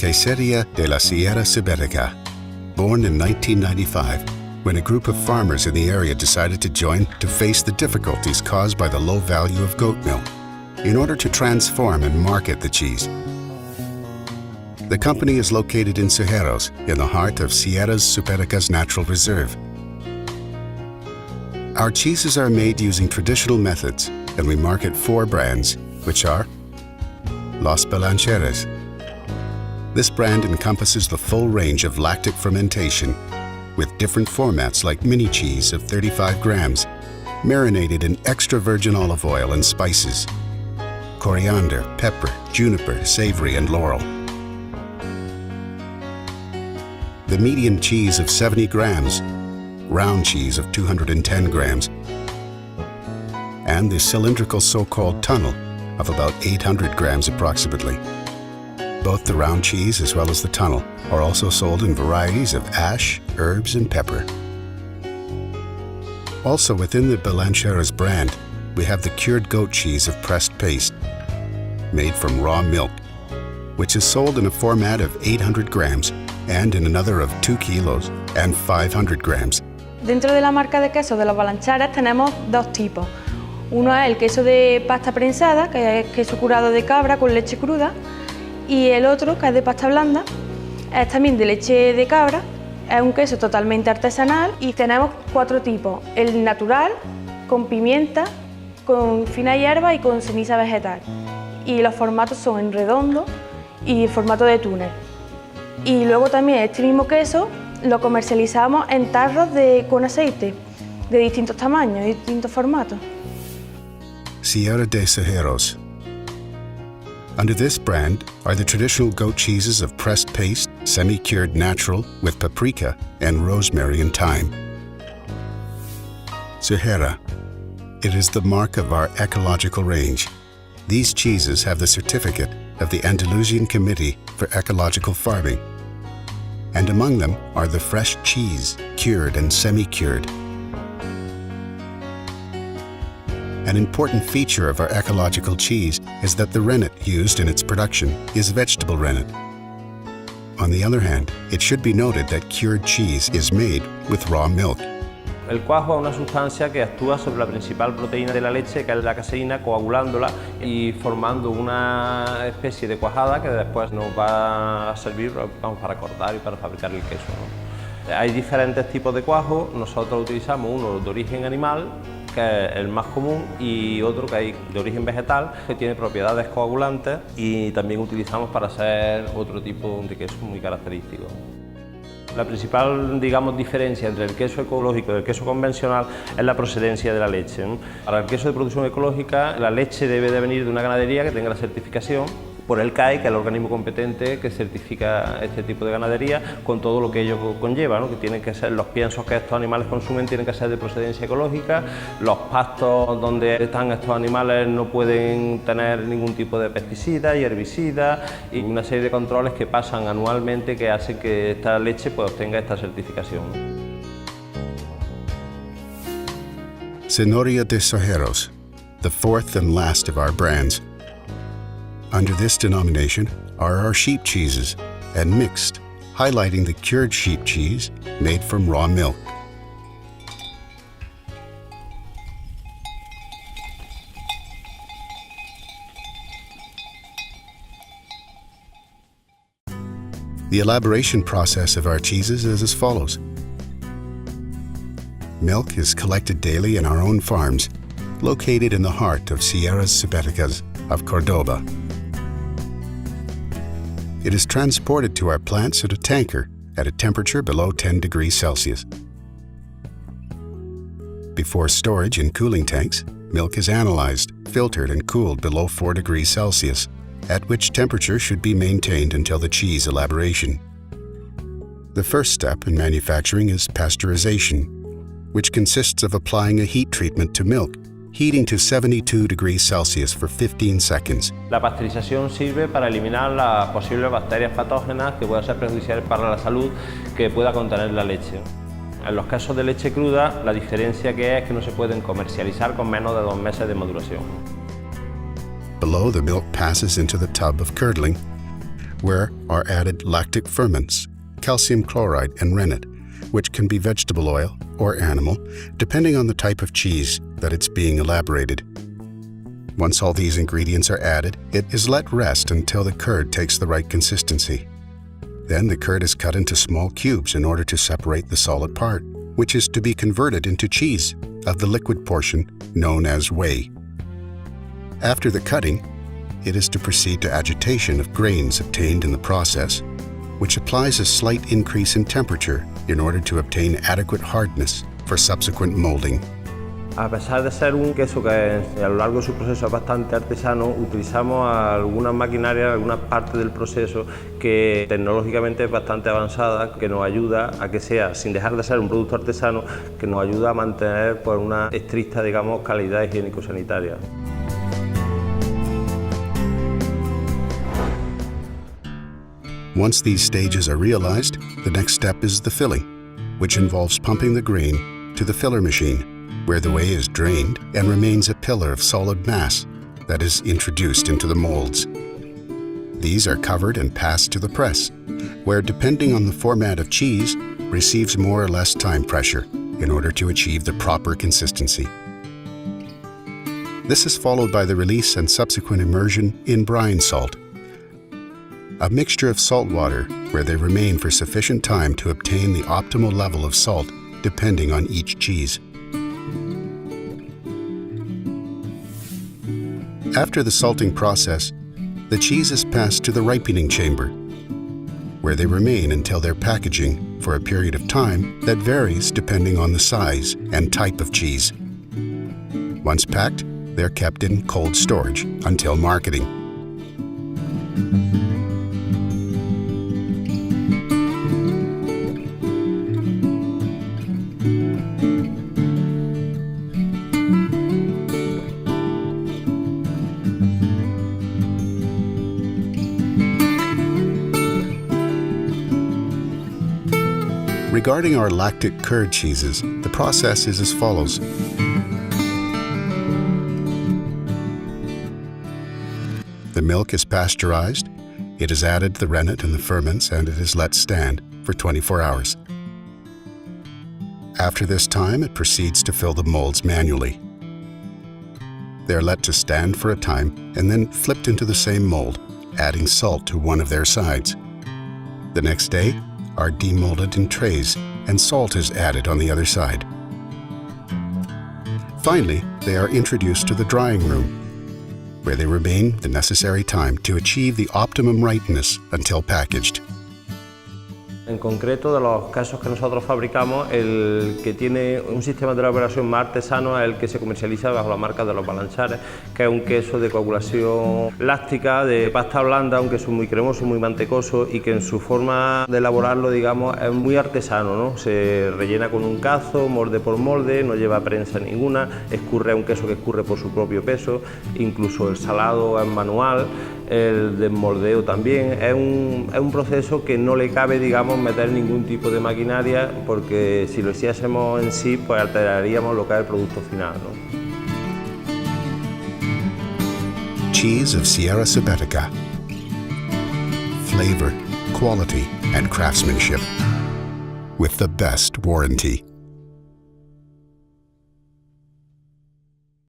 Queseria de la Sierra Ibérica, born in 1995, when a group of farmers in the area decided to join to face the difficulties caused by the low value of goat milk, in order to transform and market the cheese. The company is located in Zuheros, in the heart of Sierras Ibéricas Natural Reserve. Our cheeses are made using traditional methods, and we market 4 brands, which are Los Balanchares. This brand encompasses the full range of lactic fermentation, with different formats like mini cheese of 35 grams, marinated in extra virgin olive oil and spices, coriander, pepper, juniper, savory, and laurel. The medium cheese of 70 grams, round cheese of 210 grams, and the cylindrical so-called tunnel of about 800 grams approximately. Both the round cheese as well as the tunnel are also sold in varieties of ash, herbs, and pepper. Also within the Balanchares brand, we have the cured goat cheese of pressed paste, made from raw milk, which is sold in a format of 800 grams and in another of 2 kilos and 500 grams. Dentro de la marca de quesos de los Balanchares tenemos 2 tipos. Uno es el queso de pasta prensada, que es queso curado de cabra con leche cruda, y el otro, que es de pasta blanda, es también de leche de cabra, es un queso totalmente artesanal y tenemos 4 tipos, el natural, con pimienta, con fina hierba y con ceniza vegetal. Y los formatos son en redondo y formato de túnel. Y luego también este mismo queso lo comercializamos en tarros con aceite, de distintos tamaños y distintos formatos. Sierra de Zuheros. Under this brand are the traditional goat cheeses of pressed paste, semi-cured natural with paprika and rosemary and thyme. Zuhera. It is the mark of our ecological range. These cheeses have the certificate of the Andalusian Committee for Ecological Farming. And among them are the fresh cheese, cured and semi-cured. An important feature of our ecological cheese is that the rennet used in its production is vegetable rennet. On the other hand, it should be noted that cured cheese is made with raw milk. El cuajo es una sustancia que actúa sobre la principal proteína de la leche, que es la caseína, coagulándola y formando una especie de cuajada que después nos va a servir para cortar y para fabricar el queso, ¿no? Hay diferentes tipos de cuajo. Nosotros utilizamos uno de origen animal, que es el más común, y otro que hay de origen vegetal, que tiene propiedades coagulantes, y también utilizamos para hacer otro tipo de queso muy característico. La principal, digamos, diferencia entre el queso ecológico y el queso convencional es la procedencia de la leche, ¿no? Para el queso de producción ecológica, la leche debe de venir de una ganadería que tenga la certificación por el CAE, que es el organismo competente que certifica este tipo de ganadería, con todo lo que ello conlleva, ¿no? Que tienen que ser los piensos que estos animales consumen, tienen que ser de procedencia ecológica, los pastos donde están estos animales no pueden tener ningún tipo de pesticida y herbicida, y una serie de controles que pasan anualmente que hacen que esta leche pues obtenga esta certificación. Queseria de Zuheros, the 4th and last of our brands. Under this denomination are our sheep cheeses, and mixed, highlighting the cured sheep cheese made from raw milk. The elaboration process of our cheeses is as follows. Milk is collected daily in our own farms, located in the heart of Sierras Ibéricas of Cordoba. It is transported to our plants in a tanker at a temperature below 10 degrees Celsius. Before storage in cooling tanks, milk is analyzed, filtered, and cooled below 4 degrees Celsius, at which temperature should be maintained until the cheese elaboration. The first step in manufacturing is pasteurization, which consists of applying a heat treatment to milk, heating to 72 degrees Celsius for 15 seconds. La pasteurización sirve para eliminar las posibles bacterias patógenas que puedan ser perjudiciales para la salud que pueda contener la leche. En los quesos de leche cruda, la diferencia que es que no se pueden comercializar con menos de 2 meses de maduración. Below, the milk passes into the tub of curdling, where are added lactic ferments, calcium chloride and rennet, which can be vegetable oil or animal, depending on the type of cheese that it's being elaborated. Once all these ingredients are added, it is let rest until the curd takes the right consistency. Then the curd is cut into small cubes in order to separate the solid part, which is to be converted into cheese of the liquid portion known as whey. After the cutting, it is to proceed to agitation of grains obtained in the process, which applies a slight increase in temperature in order to obtain adequate hardness for subsequent molding. A pesar de ser un queso que a lo largo de su proceso es bastante artesano, utilizamos algunas maquinarias, algunas partes del proceso que tecnológicamente es bastante avanzada, que nos ayuda a que sea, sin dejar de ser un producto artesano, que nos ayuda a mantener pues, una estricta, digamos, calidad higiénico-sanitaria. Once these stages are realized, the next step is the filling, which involves pumping the grain to the filler machine, where the whey is drained and remains a pillar of solid mass that is introduced into the molds. These are covered and passed to the press, where, depending on the format of cheese, receives more or less time pressure in order to achieve the proper consistency. This is followed by the release and subsequent immersion in brine salt, a mixture of salt water where they remain for sufficient time to obtain the optimal level of salt depending on each cheese. After the salting process, the cheese is passed to the ripening chamber, where they remain until their packaging for a period of time that varies depending on the size and type of cheese. Once packed, they're kept in cold storage until marketing. Regarding our lactic curd cheeses, the process is as follows. The milk is pasteurized, it is added the rennet and the ferments, and it is let stand for 24 hours. After this time, it proceeds to fill the molds manually. They are let to stand for a time and then flipped into the same mold, adding salt to one of their sides. The next day, are demolded in trays and salt is added on the other side. Finally, they are introduced to the drying room, where they remain the necessary time to achieve the optimum ripeness until packaged. En concreto, de los quesos que nosotros fabricamos, el que tiene un sistema de elaboración más artesano es el que se comercializa bajo la marca de Los Balanchares, que es un queso de coagulación láctica, de pasta blanda, un queso muy cremoso, muy mantecoso y que en su forma de elaborarlo, digamos, es muy artesano, ¿no? Se rellena con un cazo, molde por molde, no lleva prensa ninguna, escurre, un queso que escurre por su propio peso, incluso el salado es manual, el desmoldeo también, es un proceso que no le cabe, digamos, meter ningún tipo de maquinaria, porque si lo hiciésemos en sí, pues alteraríamos lo que es el producto final, ¿no? Cheese of Sierra Subetica. Flavor, quality, and craftsmanship with the best warranty.